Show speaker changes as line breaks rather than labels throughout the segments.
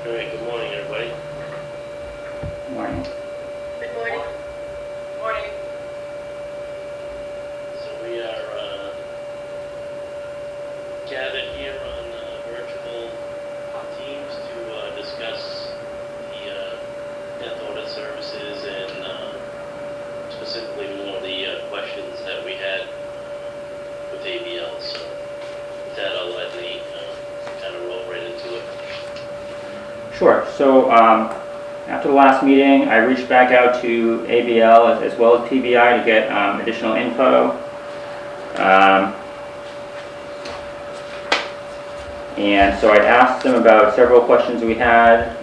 All right, good morning, everybody.
Morning.
Good morning. Morning.
So we are gathered here on virtual teams to discuss the death audit services and specifically more of the questions that we had with ABL. So with that, I'll let Nate kind of roll right into it.
Sure. So after the last meeting, I reached back out to ABL as well as PBI to get additional info. And so I asked them about several questions we had,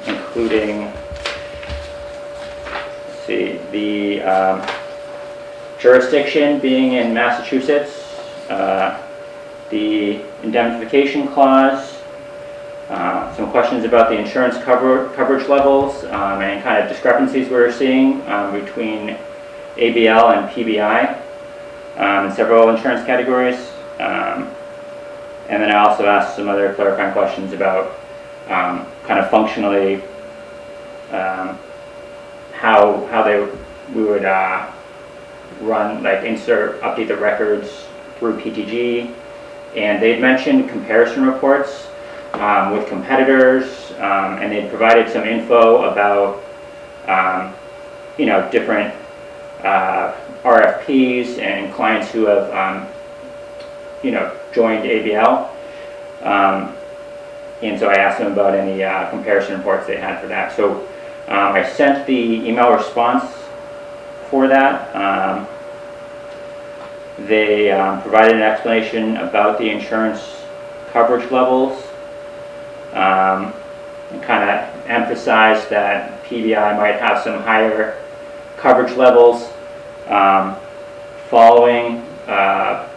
including, let's see, the jurisdiction being in Massachusetts, the indemnification clause, some questions about the insurance coverage levels and kind of discrepancies we were seeing between ABL and PBI in several insurance categories. And then I also asked some other clarifying questions about kind of functionally how we would run, like update the records through PTG. And they'd mentioned comparison reports with competitors, and they provided some info about different RFPs and clients who have joined ABL, and so I asked them about any comparison reports they had for that. So I sent the email response for that. They provided an explanation about the insurance coverage levels, and kind of emphasized that PBI might have some higher coverage levels following a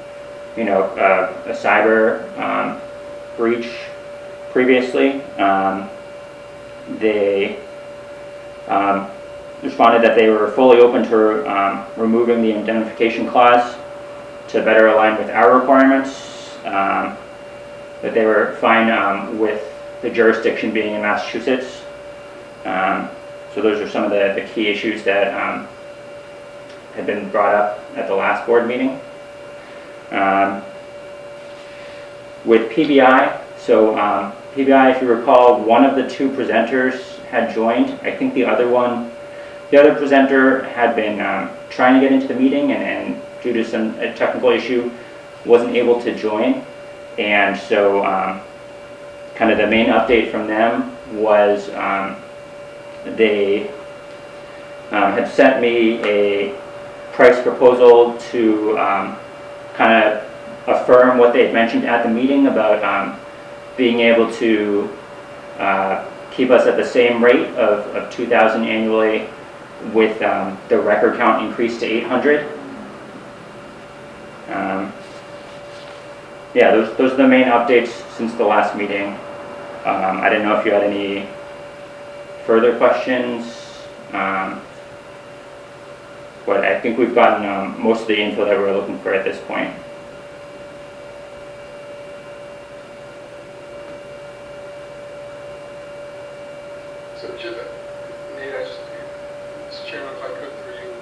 cyber breach previously. They responded that they were fully open to removing the indemnification clause to better align with our requirements, that they were fine with the jurisdiction being in Massachusetts. So those are some of the key issues that had been brought up at the last board meeting. With PBI, so PBI, if you recall, one of the two presenters had joined. I think the other presenter had been trying to get into the meeting and due to some technical issue wasn't able to join. And so kind of the main update from them was they had sent me a price proposal to kind of affirm what they had mentioned at the meeting about being able to keep us at the same rate of 2,000 annually with the record count increased to 800. Yeah, those are the main updates since the last meeting. I didn't know if you had any further questions, but I think we've gotten most of the info that we're looking for at this point.
So, Nate, Mr. Chairman, if I could, through you,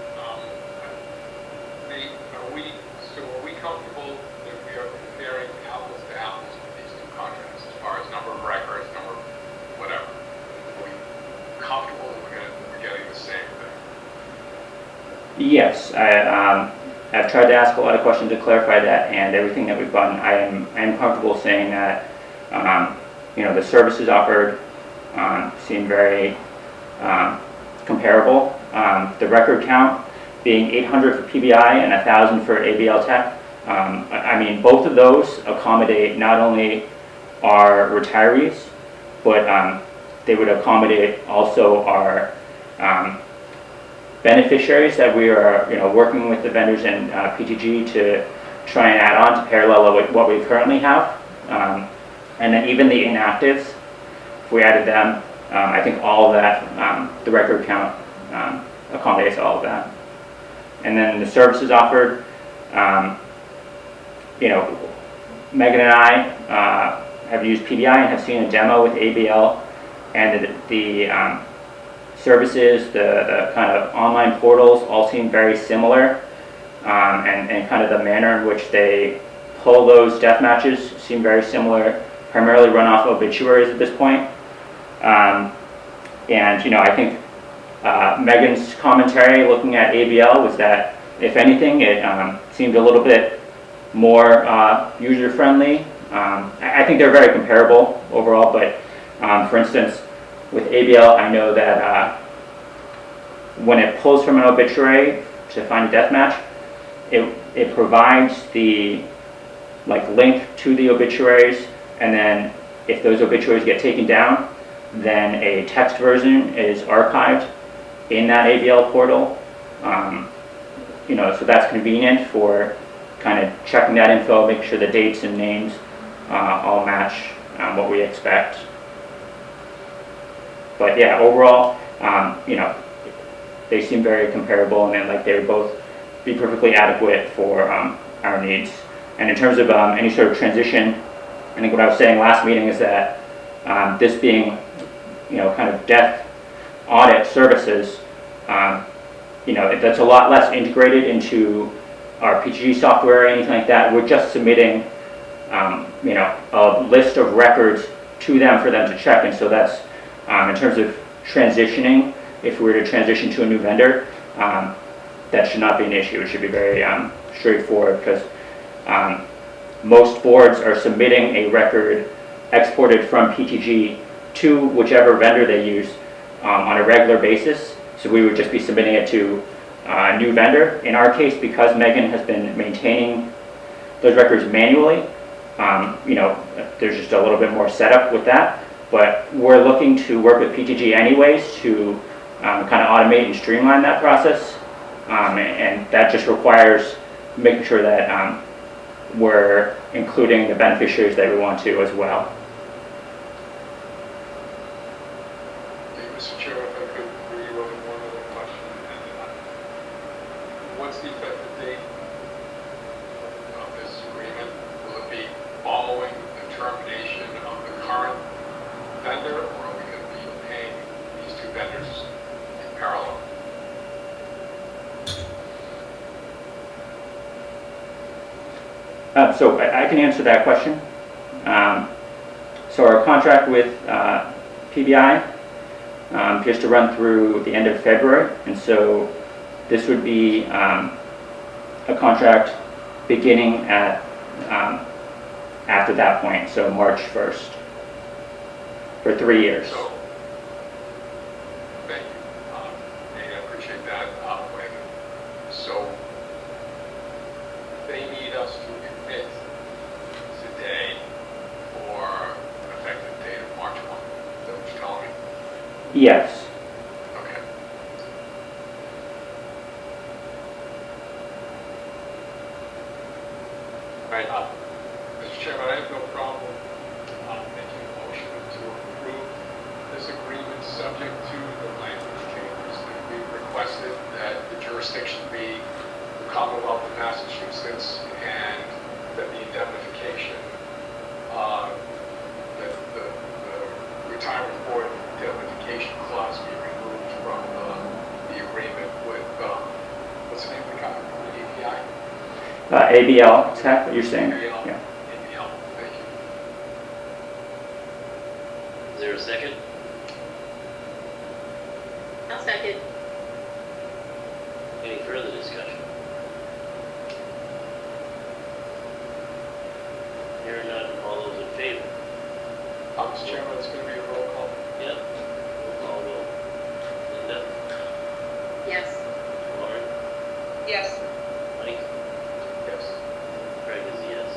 Nate, are we comfortable that we are comparing apples to apples with these two contracts as far as number of records, number of whatever? Are we comfortable that we're getting the same thing?
Yes, I've tried to ask a lot of questions to clarify that, and everything that we've gotten, I am comfortable saying that the services offered seem very comparable. The record count being 800 for PBI and 1,000 for ABL Tech. I mean, both of those accommodate not only our retirees, but they would accommodate also our beneficiaries that we are working with the vendors and PTG to try and add on to parallel with what we currently have. And then even the inactives, if we added them, I think all of that, the record count accommodates all of that. And then the services offered, Megan and I have used PBI and have seen a demo with ABL and the services, the kind of online portals all seem very similar, and kind of the manner in which they pull those death matches seem very similar, primarily run off obituaries at this point. And you know, I think Megan's commentary looking at ABL was that, if anything, it seemed a little bit more user-friendly. I think they're very comparable overall, but for instance, with ABL, I know that when it pulls from an obituary to find a death match, it provides the link to the obituaries, and then if those obituaries get taken down, then a text version is archived in that ABL portal. You know, so that's convenient for kind of checking that info, making sure the dates and names all match what we expect. But yeah, overall, you know, they seem very comparable, and then they would both be perfectly adequate for our needs. And in terms of any sort of transition, I think what I was saying last meeting is that this being, you know, kind of death audit services, you know, that's a lot less integrated into our PTG software or anything like that. We're just submitting, you know, a list of records to them for them to check, and so that's in terms of transitioning. If we were to transition to a new vendor, that should not be an issue. It should be very straightforward, because most boards are submitting a record exported from PTG to whichever vendor they use on a regular basis. So we would just be submitting it to a new vendor. In our case, because Megan has been maintaining those records manually, you know, there's just a little bit more setup with that. But we're looking to work with PTG anyways to kind of automate and streamline that process. And that just requires making sure that we're including the beneficiaries that we want to as well.
Mr. Chair, if I could agree with one other question. What's the effective date of this agreement? Will it be following the termination of the current vendor, or are we going to be paying these two vendors in parallel?
So I can answer that question. So our contract with PBI appears to run through the end of February, and so this would be a contract beginning at after that point, so March 1st, for 3 years.
So, thank you. I appreciate that. So, they need us to commit today for an effective date of March 1. Is that what you're telling me?
Yes.
Okay. All right. Mr. Chairman, I have no problem making a motion to approve this agreement subject to the language changes that we requested, that the jurisdiction be the Commonwealth of Massachusetts, and that the indemnification, that the retirement board indemnification clause be removed from the agreement with, what's the name of the company, API?
ABL Tech, what you're saying?
ABL.
Yeah.
ABL, thank you.
Is there a second?
I'll second.
Any further discussion? Hearing none, all those in favor?
Mr. Chairman, it's going to be a roll call.
Yep. Roll call vote. Linda?
Yes.
Lauren?
Yes.
Mike?
Yes.
Craig is a yes.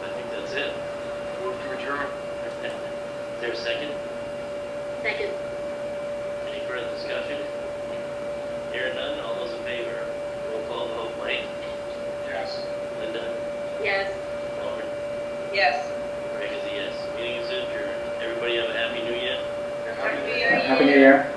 I think that's it.
Move to adjourn.
Is there a second?
Second.
Any further discussion? Hearing none, all those in favor? Roll call vote. Mike?
Yes.
Linda?
Yes.
Lauren?
Yes.
Craig is a yes. Meeting is adjourned. Everybody have a happy new year.
Happy
Happy
New
New
Year.
Year.
Happy New Year.